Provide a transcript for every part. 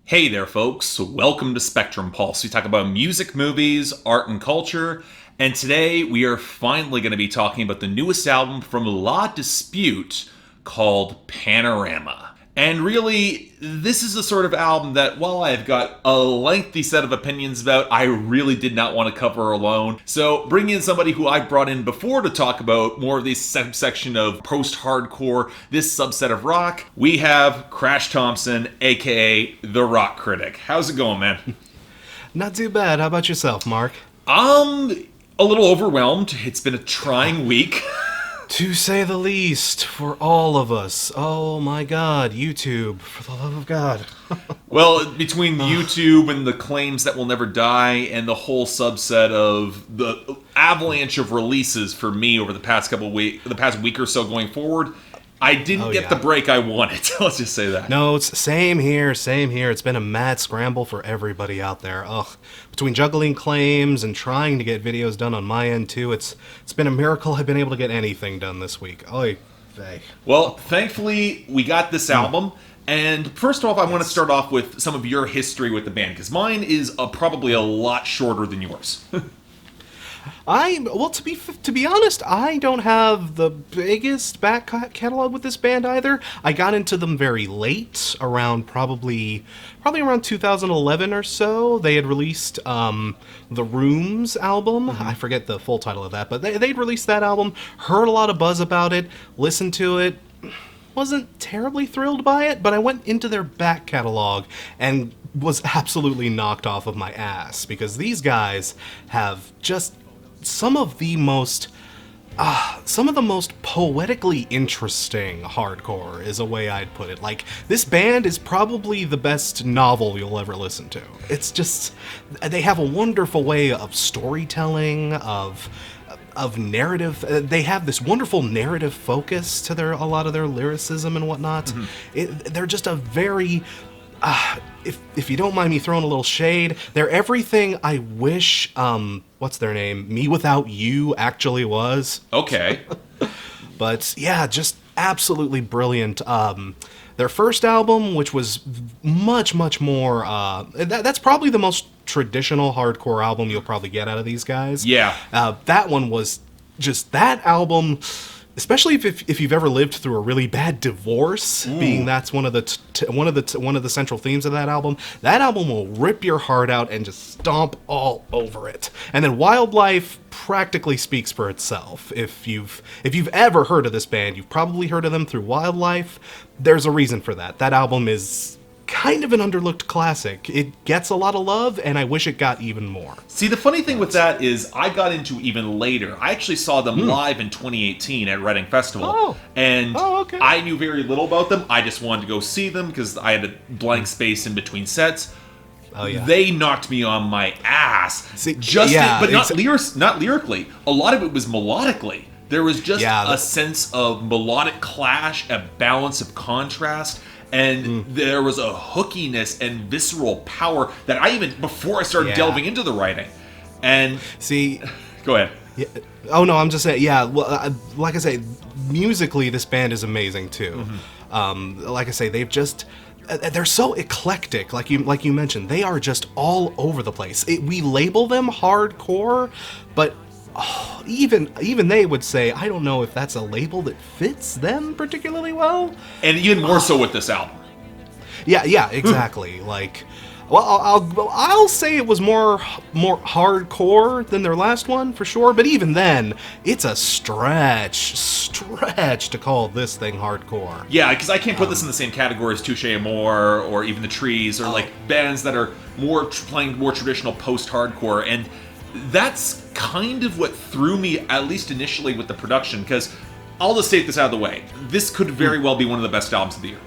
Hey there, folks. Welcome to Spectrum Pulse. We talk about music, movies, art, and culture. And today we are finally going to be talking about the newest album from La Dispute called Panorama. And really, this is the sort of album that, while I've got a lengthy set of opinions about, I really did not want to cover alone. So, bringing in somebody who I brought in before to talk about more of this subsection of post-hardcore, this subset of rock, we have Crash Thompson, aka the Rock Critic. How's it going, man? Not too bad. How about yourself, Mark? A little overwhelmed. It's been a trying week. To say the least, for all of us. Oh my god, YouTube, for the love of God. Well, between YouTube and the claims that will never die and the whole subset of the avalanche of releases for me over the past week or so going forward, I didn't get the break I wanted. Let's just say that. No, it's same here. It's been a mad scramble for everybody out there. Ugh. Between juggling claims and trying to get videos done on my end too, it's been a miracle I've been able to get anything done this week. Oy vey. Well, thankfully, we got this album. And first off, I want to start off with some of your history with the band, because mine is probably a lot shorter than yours. To be honest, I don't have the biggest back catalog with this band either. I got into them very late, around probably around 2011 or so. They had released the Rooms album. I forget the full title of that, but they'd released that album. Heard a lot of buzz about it. Listened to it. Wasn't terribly thrilled by it, but I went into their back catalog and was absolutely knocked off of my ass, because these guys have just some of the most poetically interesting hardcore is a way I'd put it. Like, this band is probably the best novel you'll ever listen to. It's just, they have a wonderful way of storytelling, of narrative. They have this wonderful narrative focus to a lot of their lyricism and whatnot. They're just a very, if you don't mind me throwing a little shade, they're everything I wish, what's their name? Me Without You actually was. Okay. But yeah, just absolutely brilliant. Their first album, which was much more, that's probably the most traditional hardcore album you'll probably get out of these guys. Yeah. That one was just, that album, especially if you've ever lived through a really bad divorce, being that's one of the central themes of that album. That album will rip your heart out and just stomp all over it. And then Wildlife practically speaks for itself. If you've ever heard of this band, you've probably heard of them through Wildlife. There's a reason for that. That album is kind of an underlooked classic. It gets a lot of love, and I wish it got even more. See, the funny thing with that is I got into even later. I actually saw them live in 2018 at Reading Festival. Okay. I knew very little about them. I just wanted to go see them because I had a blank space in between sets. Oh, yeah. They knocked me on my ass. Not lyrically. A lot of it was melodically. There was just a sense of melodic clash, a balance of contrast. And there was a hookiness and visceral power that I even, before I started delving into the writing. And see, go ahead. Yeah. Oh no, I'm just saying. Yeah, well, like I say, musically, this band is amazing too. Like I say, they're so eclectic. Like you mentioned, they are just all over the place. We label them hardcore, but even they would say, I don't know if that's a label that fits them particularly well. And even more so with this album. Yeah, exactly. Like, well, I'll say it was more hardcore than their last one for sure. But even then, it's a stretch to call this thing hardcore. Yeah, because I can't put this in the same category as Touche Amore or even the Trees or like bands that are playing more traditional post-hardcore. And that's kind of what threw me, at least initially, with the production, because I'll just state this out of the way. This could very well be one of the best albums of the year.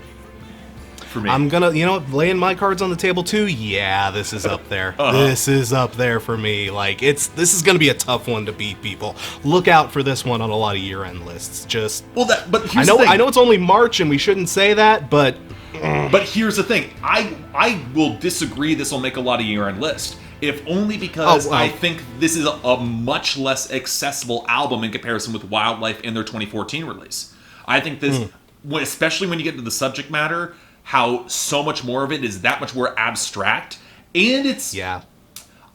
For me. I'm gonna, laying my cards on the table too. Yeah, this is up there. This is up there for me. Like, this is gonna be a tough one to beat, people. Look out for this one on a lot of year-end lists. But here's the thing. I know it's only March and we shouldn't say that, but here's the thing. I will disagree. This will make a lot of year-end lists. If only because I think this is a much less accessible album in comparison with Wildlife in their 2014 release. I think this, especially when you get into the subject matter, how so much more of it is that much more abstract, and it's Yeah.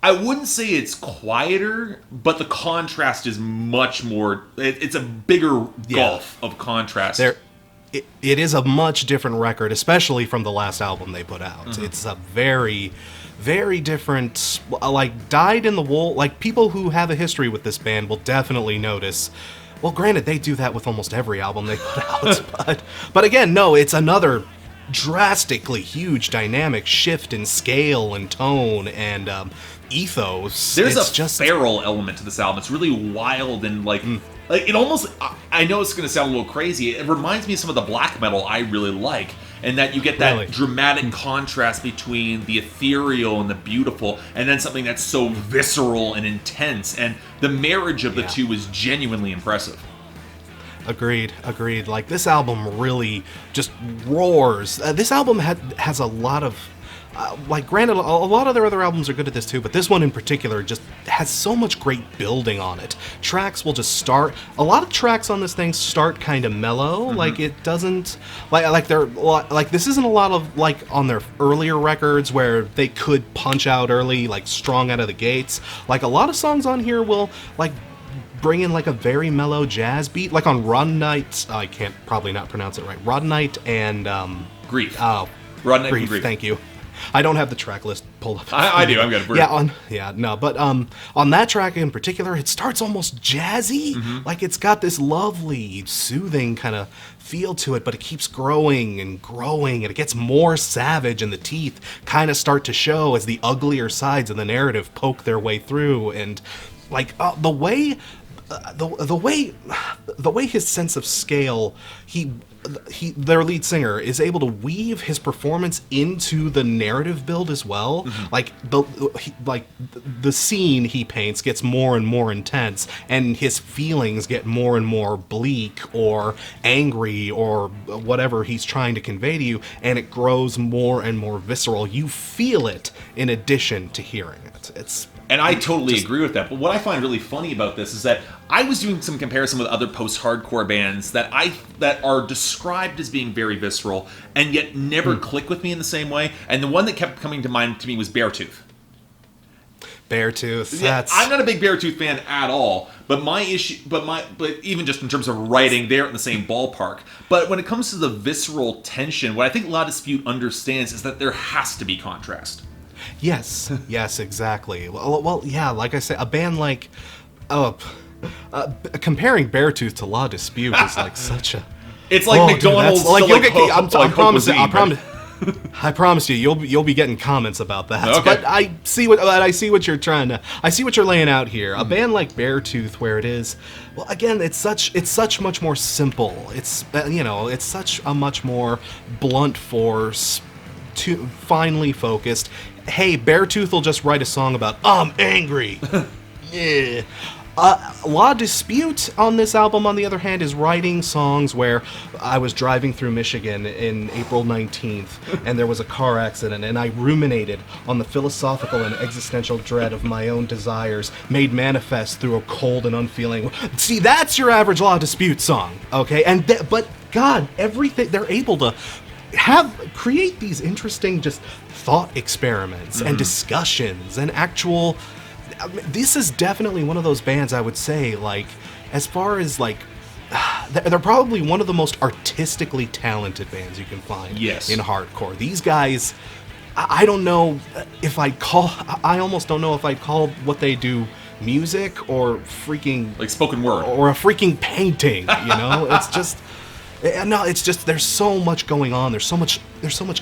I wouldn't say it's quieter, but the contrast is much more. It's a bigger gulf of contrast. It is a much different record, especially from the last album they put out. It's a very, very different, like, dyed in the wool. Like, people who have a history with this band will definitely notice. Well, granted, they do that with almost every album they put out, but again, no, it's another drastically huge dynamic shift in scale and tone and ethos. There's It's a just feral element to this album. It's really wild and like it almost. I know it's going to sound a little crazy. It reminds me of some of the black metal I really like, and that you get that Really? dramatic contrast between the ethereal and the beautiful, and then something that's so visceral and intense. And the marriage of the two is genuinely impressive. Agreed. Like, this album really just roars. This album has a lot of, like, granted, a lot of their other albums are good at this too, but this one in particular just has so much great building on it. Tracks will just start. A lot of tracks on this thing start kind of mellow. Like, it doesn't, like they're like, this isn't a lot of like on their earlier records where they could punch out early, like strong out of the gates. Like, a lot of songs on here will like bring in like a very mellow jazz beat, like on Rhodonite. I can't probably not pronounce it right. Rhodonite and Grief. Oh, Rhodonite and Grief. Thank you. I don't have the track list pulled up. I do. I'm gonna. But on that track in particular, it starts almost jazzy. Like, it's got this lovely, soothing kind of feel to it, but it keeps growing and growing, and it gets more savage, and the teeth kind of start to show as the uglier sides of the narrative poke their way through. And like the way his sense of scale, their lead singer is able to weave his performance into the narrative build as well. Like the scene he paints gets more and more intense, and his feelings get more and more bleak or angry or whatever he's trying to convey to you, and it grows more and more visceral. You feel it in addition to hearing it. And I totally agree with that. But what I find really funny about this is that I was doing some comparison with other post-hardcore bands that are described as being very visceral and yet never click with me in the same way. And the one that kept coming to mind to me was Beartooth. Beartooth. Yeah, I'm not a big Beartooth fan at all, but even just in terms of writing, they're in the same ballpark. But when it comes to the visceral tension, what I think La Dispute understands is that there has to be contrast. Yes, exactly. Well, yeah, like I said, a band like, comparing Beartooth to La Dispute is like such a. It's like McDonald's. Dude, like, you'll get. I promise you, you'll be getting comments about that. Okay. But I see what you're laying out here. A band like Beartooth, where it is, well, again, it's such much more simple. It's it's such a much more blunt force, finely focused. Hey, Beartooth will just write a song about, I'm angry. Yeah. La Dispute on this album, on the other hand, is writing songs where I was driving through Michigan in April 19th, and there was a car accident, and I ruminated on the philosophical and existential dread of my own desires, made manifest through a cold and unfeeling. See, that's your average La Dispute song, okay? But God, everything they're able to create these interesting just thought experiments and discussions and actual. This is definitely one of those bands, I would say, like, as far as like, they're probably one of the most artistically talented bands you can find in hardcore. These guys, I don't know if I almost don't know if I'd call what they do music or freaking like spoken word or a freaking painting. It's just. No, it's just there's so much going on. There's so much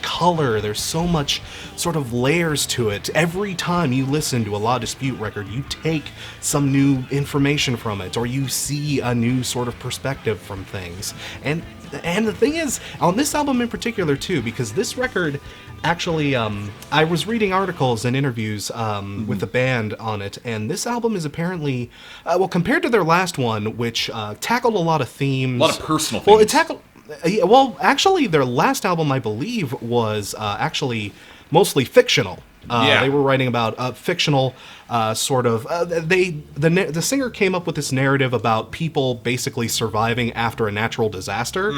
color. There's so much sort of layers to it. Every time you listen to a La Dispute record, you take some new information from it, or you see a new sort of perspective from things. And the thing is, on this album in particular too, because this record actually, I was reading articles and interviews with the band on it, and this album is apparently, compared to their last one, which tackled a lot of themes. A lot of personal themes. Actually, their last album, I believe, was actually mostly fictional. Yeah. They were writing about a fictional sort of. The singer came up with this narrative about people basically surviving after a natural disaster,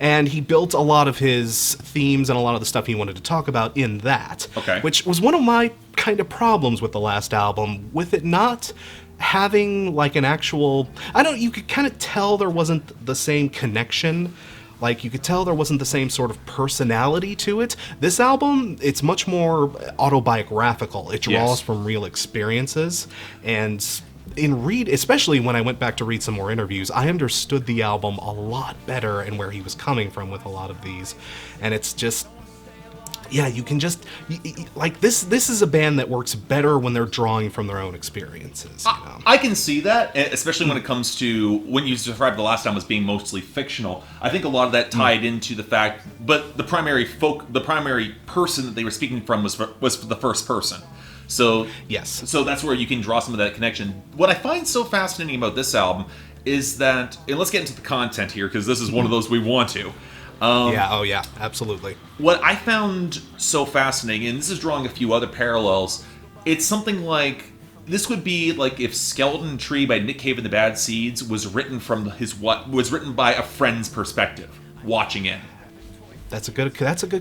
and he built a lot of his themes and a lot of the stuff he wanted to talk about in that. Okay. Which was one of my kind of problems with the last album, with it not having like an actual. You could kind of tell there wasn't the same connection. Like, you could tell there wasn't the same sort of personality to it. This album, it's much more autobiographical. It draws from real experiences. And especially when I went back to read some more interviews, I understood the album a lot better and where he was coming from with a lot of these. And it's just... Yeah, you can just... Like, this is a band that works better when they're drawing from their own experiences. I can see that, especially when it comes to... When you described the last time as being mostly fictional, I think a lot of that tied into the fact... But the primary person that they were speaking from was the first person. So yes. So that's where you can draw some of that connection. What I find so fascinating about this album is that... And let's get into the content here, because this is one of those we want to... yeah, absolutely. What I found so fascinating, and this is drawing a few other parallels, it's something like, this would be like if Skeleton Tree by Nick Cave and the Bad Seeds was written by a friend's perspective, watching it. That's a good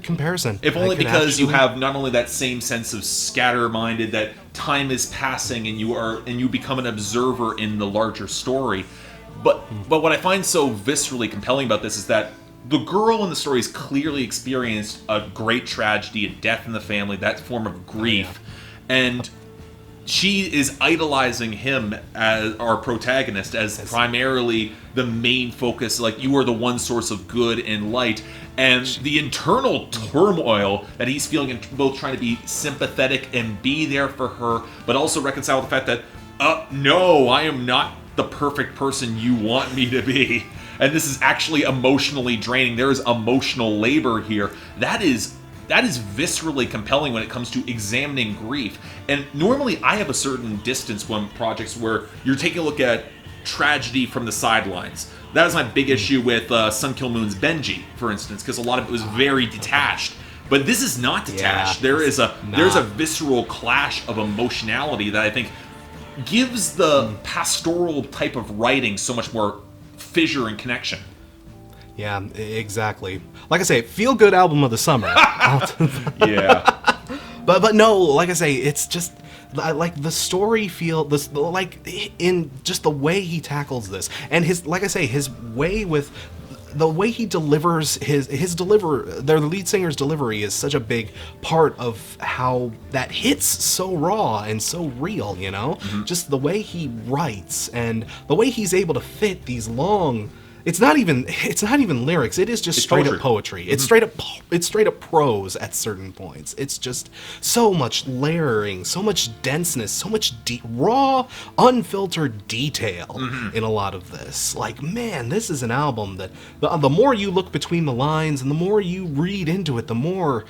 comparison. If only because you have not only that same sense of scatter-minded, that time is passing and you become an observer in the larger story. But what I find so viscerally compelling about this is that the girl in the story has clearly experienced a great tragedy, a death in the family, that form of grief, and she is idolizing him as our protagonist, as primarily the main focus, like, you are the one source of good and light, and the internal turmoil that he's feeling in both trying to be sympathetic and be there for her, but also reconcile with the fact that, no, I am not the perfect person you want me to be. And this is actually emotionally draining. There is emotional labor here. That is viscerally compelling when it comes to examining grief. And normally I have a certain distance when projects where you're taking a look at tragedy from the sidelines. That is my big issue with Sun Kill Moon's Benji, for instance, because a lot of it was very detached. But this is not detached. Yeah, there's a visceral clash of emotionality that I think gives the pastoral type of writing so much more fissure and connection. Yeah, exactly. Like I say, feel good album of the summer. Yeah. But no, like I say, it's just like the story in just the way he tackles this, and his way with the way he delivers their lead singer's delivery is such a big part of how that hits so raw and so real, you know? Mm-hmm. Just the way he writes and the way he's able to fit these long... It's not even lyrics. It is just straight up poetry. It's straight up prose at certain points. It's just so much layering, so much denseness, so much raw, unfiltered detail in a lot of this. Like, man, this is an album that the more you look between the lines and the more you read into it, the more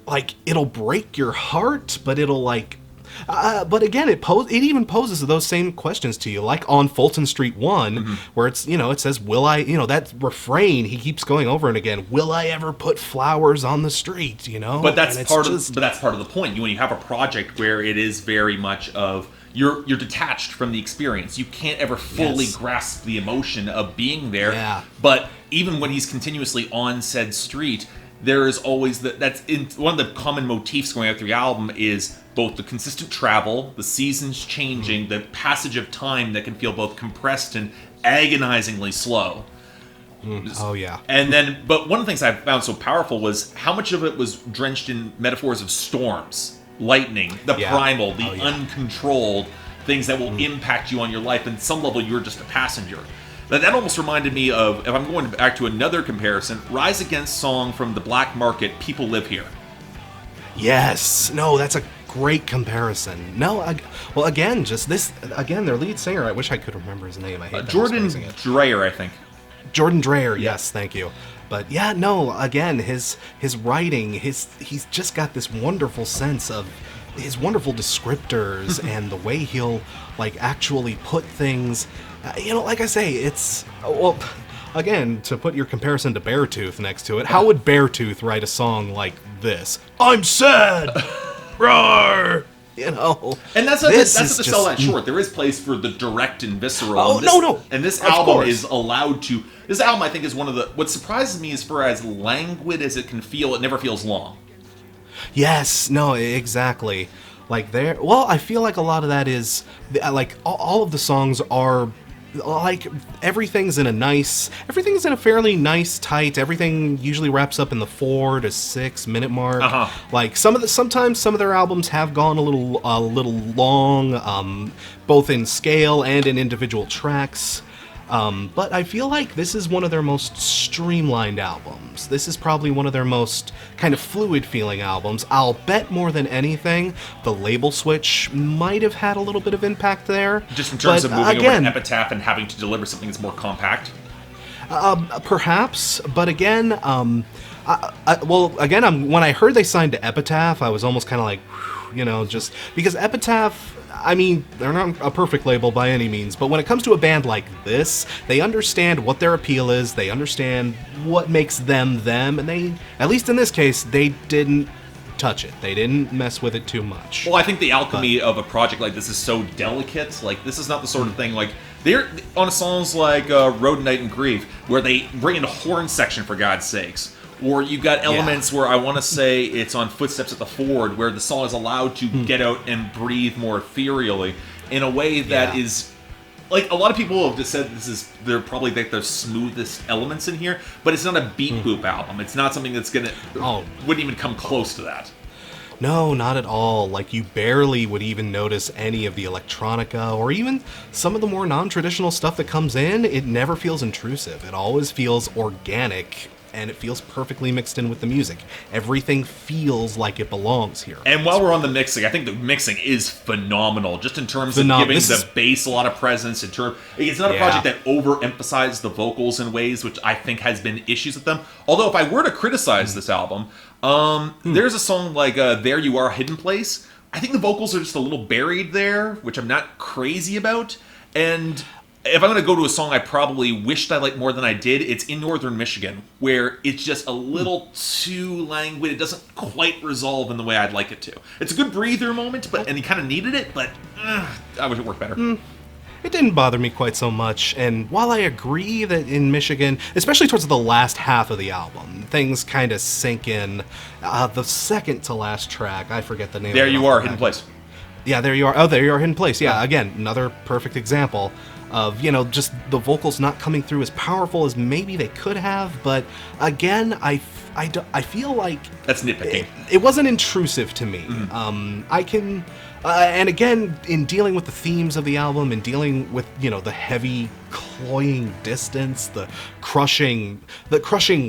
like it'll break your heart, but it'll like. But again, it even poses those same questions to you, like on Fulton Street 1, where it's, it says, will I, that refrain he keeps going over and again, will I ever put flowers on the street, But that's part of the point. When you have a project where it is very much of you're detached from the experience, you can't ever fully grasp the emotion of being there. Yeah. But even when he's continuously on said street, there is always that's in one of the common motifs going out through the album is both the consistent travel, the seasons changing, the passage of time that can feel both compressed and agonizingly slow. Oh yeah. And then, but one of the things I found so powerful was how much of it was drenched in metaphors of storms, lightning, the primal, the uncontrolled things that will impact you on your life. And some level, you're just a passenger. That almost reminded me of, if I'm going back to another comparison, Rise Against song from the Black Market, People Live Here. Yes. No, that's a great comparison. No, well, again, their lead singer, I wish I could remember his name. I hate Jordan Dreyer, I think. Jordan Dreyer, yes, thank you. But yeah, no, again, his writing, he's just got this wonderful sense of his wonderful descriptors and the way he'll like actually put things. Like I say, it's again, to put your comparison to Beartooth next to it, how would Beartooth write a song like this? I'm sad. roar. You know, And that's not to sell that short. There is place for the direct and visceral. Oh, no. And this Of album course. is allowed to. This album, I think, is one of the. What surprises me is for as languid as it can feel, it never feels long. Yes, no, exactly. Like I feel like a lot of that is like all of the songs are like everything's in a fairly nice tight. Everything usually wraps up in the 4 to 6 minute mark. Like sometimes some of their albums have gone a little long, both in scale and in individual tracks. But I feel like this is one of their most streamlined albums. This is probably one of their most kind of fluid feeling albums. I'll bet more than anything, the label switch might have had a little bit of impact there. Just in terms of moving over to Epitaph and having to deliver something that's more compact? Perhaps, but again, when I heard they signed to Epitaph, I was almost kind of like, just because Epitaph, I mean, they're not a perfect label by any means, but when it comes to a band like this, they understand what their appeal is, they understand what makes them, and they, at least in this case, they didn't touch it. They didn't mess with it too much. Well, I think the alchemy of a project like this is so delicate. Like, this is not the sort of thing, like, they're on songs like Rhodonite and Grief, where they bring in a horn section, for God's sakes. Or you've got elements where I want to say it's on Footsteps at the Ford, where the song is allowed to get out and breathe more ethereally in a way that is, like, a lot of people have just said they're probably like the smoothest elements in here, but it's not a beat boop album. It's not something that's wouldn't even come close to that. No, not at all. Like, you barely would even notice any of the electronica or even some of the more non-traditional stuff that comes in. It never feels intrusive. It always feels organic, and it feels perfectly mixed in with the music. Everything feels like it belongs here. And while we're on the mixing, I think the mixing is phenomenal, just in terms of giving the bass a lot of presence. It's not a project that overemphasizes the vocals in ways which I think has been issues with them. Although, if I were to criticize this album, there's a song like There You Are, Hidden Place. I think the vocals are just a little buried there, which I'm not crazy about. And if I'm going to go to a song I probably wished I liked more than I did, it's In Northern Michigan, where it's just a little too languid. It doesn't quite resolve in the way I'd like it to. It's a good breather moment, and you kind of needed it, but I wish it worked better. It didn't bother me quite so much, and while I agree that in Michigan, especially towards the last half of the album, things kind of sink in. The second to last track, I forget the name. There You Are, Hidden Place. Yeah, There You Are. Oh, There You Are, Hidden Place. Yeah, again, another perfect example of, just the vocals not coming through as powerful as maybe they could have, but again, I feel like that's nitpicking. It wasn't intrusive to me. I can, and again, in dealing with the themes of the album and dealing with, the heavy, cloying distance, the crushing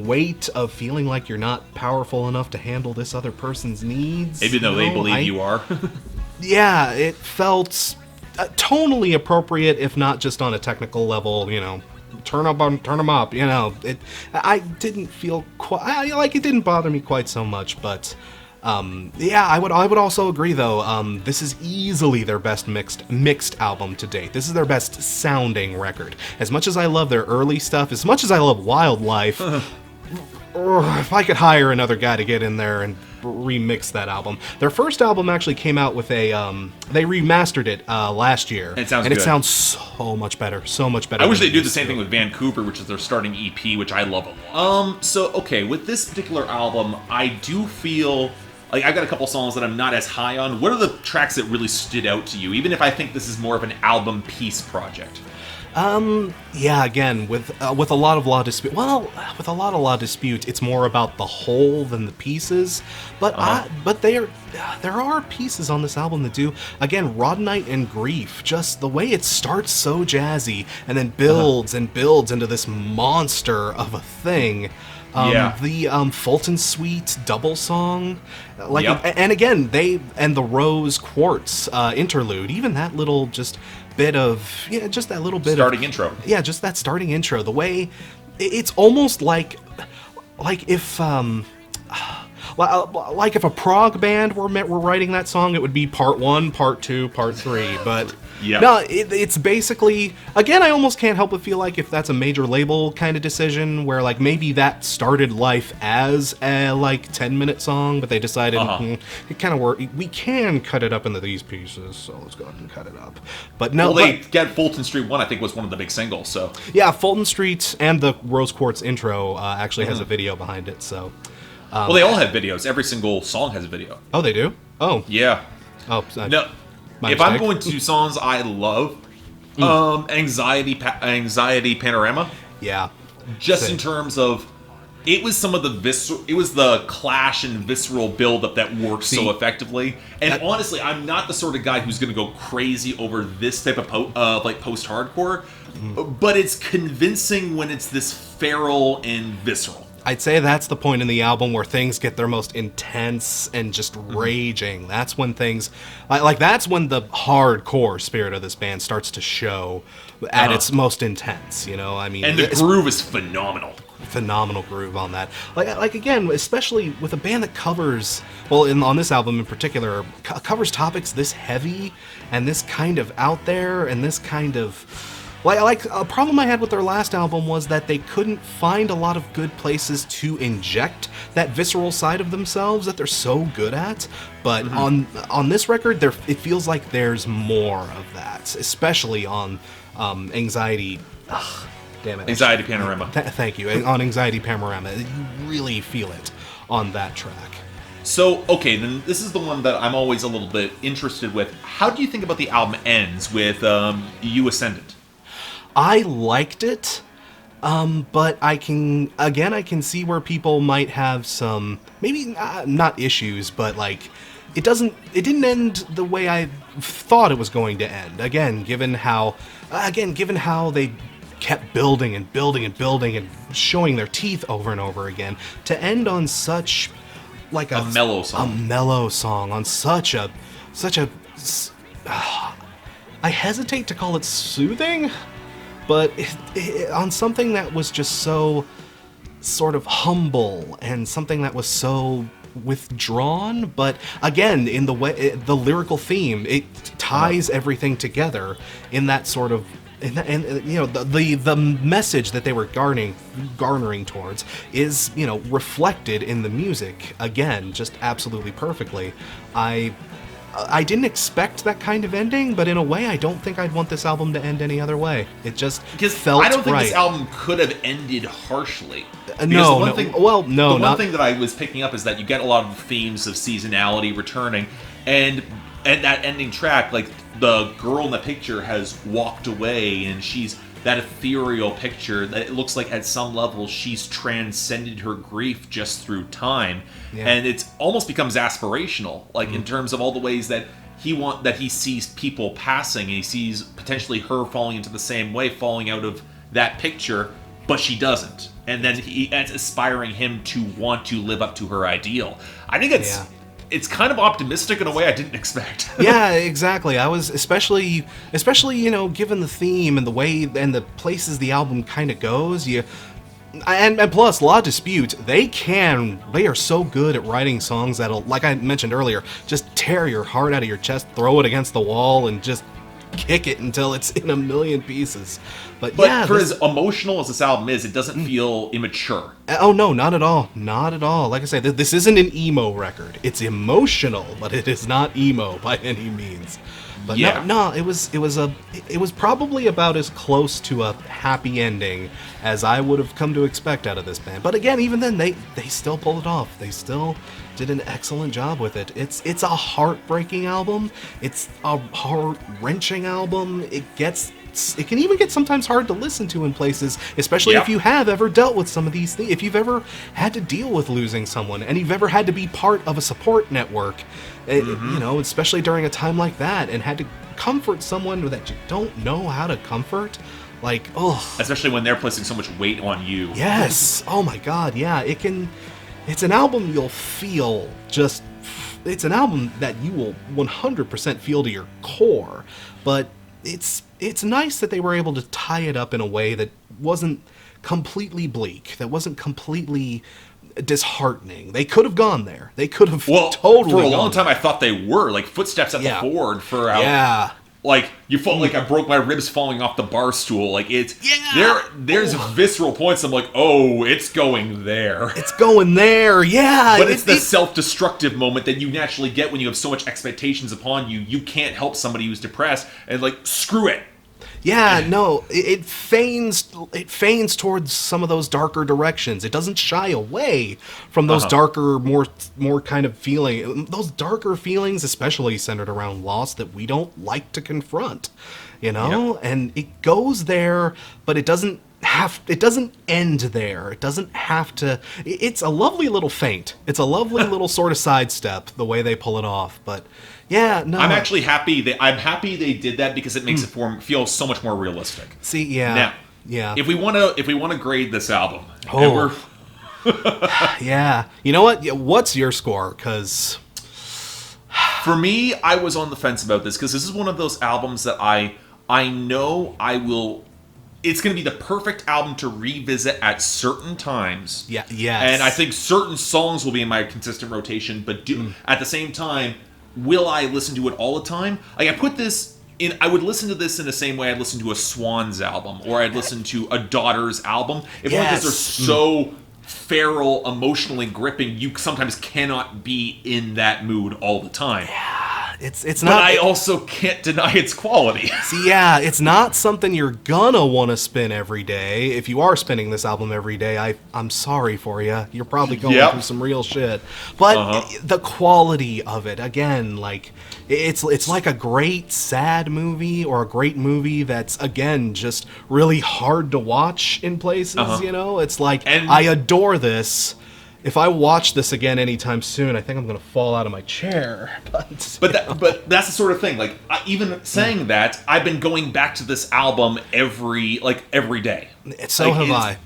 weight of feeling like you're not powerful enough to handle this other person's needs. Even though they believe you are. Yeah, it felt tonally appropriate, if not just on a technical level, turn them up, I didn't feel quite, it didn't bother me quite so much, but, I would also agree, though, this is easily their best mixed album to date. This is their best sounding record. As much as I love their early stuff, as much as I love Wildlife, if I could hire another guy to get in there and remix that album. Their first album actually came out with they remastered it last year. It sounds good. It sounds so much better. I wish they do the same thing with Vancouver, which is their starting EP, which I love a lot. So, okay, with this particular album, I do feel like I've got a couple songs that I'm not as high on. What are the tracks that really stood out to you, even if I think this is more of an album piece project? Again, with a lot of law dispute. Well, with a lot of law dispute, it's more about the whole than the pieces. But there are pieces on this album that do. Again, Rhodonite and Grief, just the way it starts so jazzy and then builds and builds into this monster of a thing. The Fulton Suite double song, and again, the Rose Quartz interlude, even that little just bit of just that little bit starting intro. Yeah, just that starting intro. The way it's almost like if like if a prog band were writing that song, it would be part 1, part 2, part 3. But Yep. no, it's basically, again, I almost can't help but feel like if that's a major label kind of decision, where like maybe that started life as a like 10-minute song, but they decided it kind of work. We can cut it up into these pieces, so let's go ahead and cut it up. But no, Well, they get Fulton Street 1, I think, was one of the big singles, so. yeah, Fulton Street and the Rose Quartz intro actually has a video behind it, so. Well, they all have videos. Every single song has a video. Oh, they do? Oh. Yeah. Oh, No. If I'm going to songs I love, Anxiety Panorama. Yeah. Just Same. in terms of, it was some of it was the clash and visceral buildup that worked so effectively. And honestly, I'm not the sort of guy who's going to go crazy over this type of post-hardcore, but it's convincing when it's this feral and visceral. I'd say that's the point in the album where things get their most intense and just raging. That's when things, like that's when the hardcore spirit of this band starts to show at its most intense, you know? I mean, and the groove is phenomenal. Phenomenal groove on that. Like again, especially with a band that covers, well, on this album in particular, covers topics this heavy and this kind of out there and this kind of... Like a problem I had with their last album was that they couldn't find a lot of good places to inject that visceral side of themselves that they're so good at. But on this record, it feels like there's more of that, especially on Anxiety. Ugh, damn it. Anxiety Panorama. Thank you. On Anxiety Panorama, you really feel it on that track. So, okay, then this is the one that I'm always a little bit interested with. How do you think about the album ends with You Ascendant? I liked it, but I can see where people might have some, maybe not issues, but like, it didn't end the way I thought it was going to end. Given how they kept building and building and building and showing their teeth over and over again, to end on such, like a mellow song, on such a, I hesitate to call it soothing, but on something that was just so sort of humble and something that was so withdrawn, but again, in the way the lyrical theme, it ties everything together in that sort of, and you know, the message that they were garnering towards is, you know, reflected in the music again, just absolutely perfectly. I didn't expect that kind of ending, but in a way, I don't think I'd want this album to end any other way. It just felt right. I don't think this album could have ended harshly. No. The one thing that I was picking up is that you get a lot of themes of seasonality returning, and that ending track, like the girl in the picture has walked away, and she's that ethereal picture that it looks like at some level she's transcended her grief just through time. Yeah. And it almost becomes aspirational, like in terms of all the ways that he sees people passing, and he sees potentially her falling into the same way, falling out of that picture, but she doesn't. And then it's inspiring him to want to live up to her ideal. I think it's kind of optimistic in a way I didn't expect. Yeah, exactly. I was especially, you know, given the theme and the way and the places the album kind of goes, and plus La Dispute, they are so good at writing songs that'll, like I mentioned earlier, just tear your heart out of your chest, throw it against the wall, and just kick it until it's in a million pieces. But yeah, for as emotional as this album is, it doesn't feel immature. Oh no, not at all. Not at all. Like I say, this isn't an emo record. It's emotional, but it is not emo by any means. But no, it was probably about as close to a happy ending as I would have come to expect out of this band. But again, even then, they still pulled it off. They still did an excellent job with it. It's a heartbreaking album. It's a heart-wrenching album. It can even get sometimes hard to listen to in places, especially if you have ever dealt with some of these things. If you've ever had to deal with losing someone, and you've ever had to be part of a support network, you know, especially during a time like that, and had to comfort someone that you don't know how to comfort, like, especially when they're placing so much weight on you. Yes. Oh my God. Yeah. It's an album you'll feel just. It's an album that you will 100% feel to your core, but it's nice that they were able to tie it up in a way that wasn't completely bleak, that wasn't completely disheartening. They could have gone there. They could have Well, totally for a gone long time, there. I thought they were like footsteps at the Ford for Yeah. Like you felt like I broke my ribs falling off the bar stool. Like it's there's Oh. visceral points. I'm like, oh, it's going there. It's going there. Yeah. But it's the self-destructive moment that you naturally get when you have so much expectations upon you. You can't help somebody who's depressed and like screw it. Yeah, no, it feigns towards some of those darker directions. It doesn't shy away from those darker, more kind of feeling. Those darker feelings, especially centered around loss, that we don't like to confront. You know, and it goes there, but it doesn't end there. It doesn't have to. It's a lovely little feint. It's a lovely little sort of sidestep the way they pull it off. But yeah, no, I'm actually happy they did that because it makes it feel so much more realistic. See, yeah, Now, yeah. if we want to grade this album, Oh. Yeah, you know what? What's your score? Because for me, I was on the fence about this because this is one of those albums that I know I will. It's going to be the perfect album to revisit at certain times. yeah, yes, And I think certain songs will be in my consistent rotation, but at the same time, will I listen to it all the time? Like I put this in, I would listen to this in the same way I'd listen to a Swans album, or I'd listen to a Daughter's album. If only because they're so feral, emotionally gripping, you sometimes cannot be in that mood all the time. it's But not. I also can't deny its quality. See, yeah, it's not something you're gonna want to spin every day. If you are spinning this album every day, I'm sorry for you. You're probably going through some real shit. But the quality of it, again, like it's like a great sad movie or a great movie that's again just really hard to watch in places. You know, it's like I adore this. If I watch this again anytime soon, I think I'm going to fall out of my chair. But that's the sort of thing. Like even saying that, I've been going back to this album every day. So have I.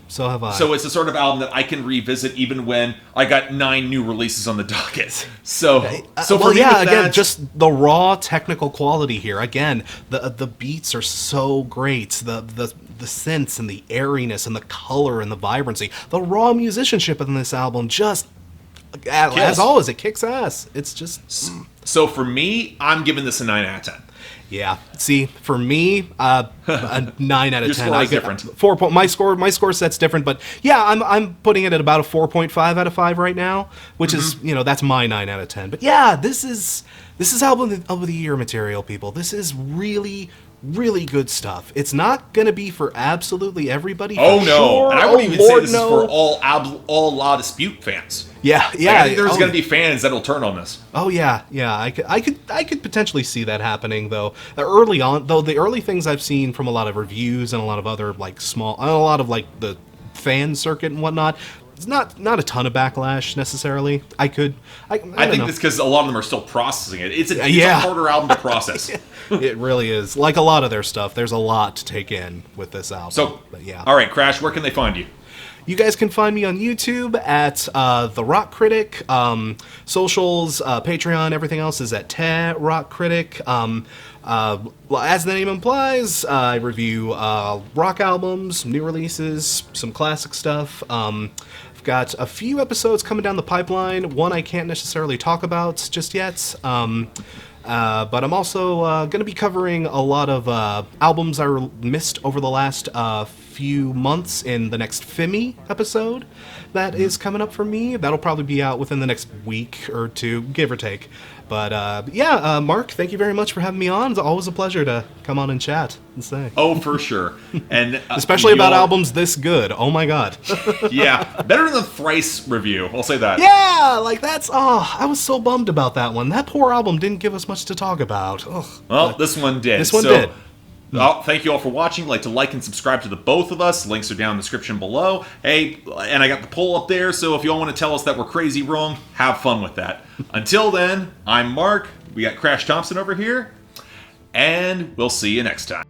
So it's the sort of album that I can revisit even when I got 9 new releases on the docket. So for me, again, just the raw technical quality here. Again, the beats are so great. The synths and the airiness and the color and the vibrancy. The raw musicianship in this album just, as always, it kicks ass. It's just... So for me, I'm giving this a 9 out of 10. Yeah. See, for me, a 9 out of 10. Your score is different. 4 my score set's different, but yeah, I'm putting it at about a 4.5 out of 5 right now, which is, that's my 9 out of 10. But yeah, this is album of the year material, people. This is really good stuff. It's not going to be for absolutely everybody. Oh, no. Sure. And I would even say this is no. for all La Dispute fans. Yeah. Like, I think there's going to be fans that'll turn on this. Oh yeah. I could potentially see that happening though. Early on, though, the early things I've seen from a lot of reviews and a lot of other a lot of like the fan circuit and whatnot. It's not a ton of backlash necessarily. I think it's because a lot of them are still processing it. It's a harder album to process. It really is. Like a lot of their stuff, there's a lot to take in with this album. So, but yeah. All right, Crash, where can they find you? You guys can find me on YouTube at The Rock Critic. Socials, Patreon, everything else is at Rock Critic. As the name implies, I review rock albums, new releases, some classic stuff. I've got a few episodes coming down the pipeline. One I can't necessarily talk about just yet. But I'm also going to be covering a lot of albums I missed over the last few months in the next Fimi episode that is coming up for me. That'll probably be out within the next week or two, give or take. But Mark, thank you very much for having me on. It's always a pleasure to come on and chat and say. Oh, for sure. And especially about albums this good. Oh my god. Yeah, better than the Thrice review. I'll say that. Yeah, like I was so bummed about that one. That poor album didn't give us much to talk about. Ugh. Well, this one did. This one did. Well, thank you all for watching. Like and subscribe to the both of us. Links are down in the description below. Hey, and I got the poll up there, so if you all want to tell us that we're crazy wrong, have fun with that. Until then, I'm Mark. We got Crash Thompson over here, and we'll see you next time.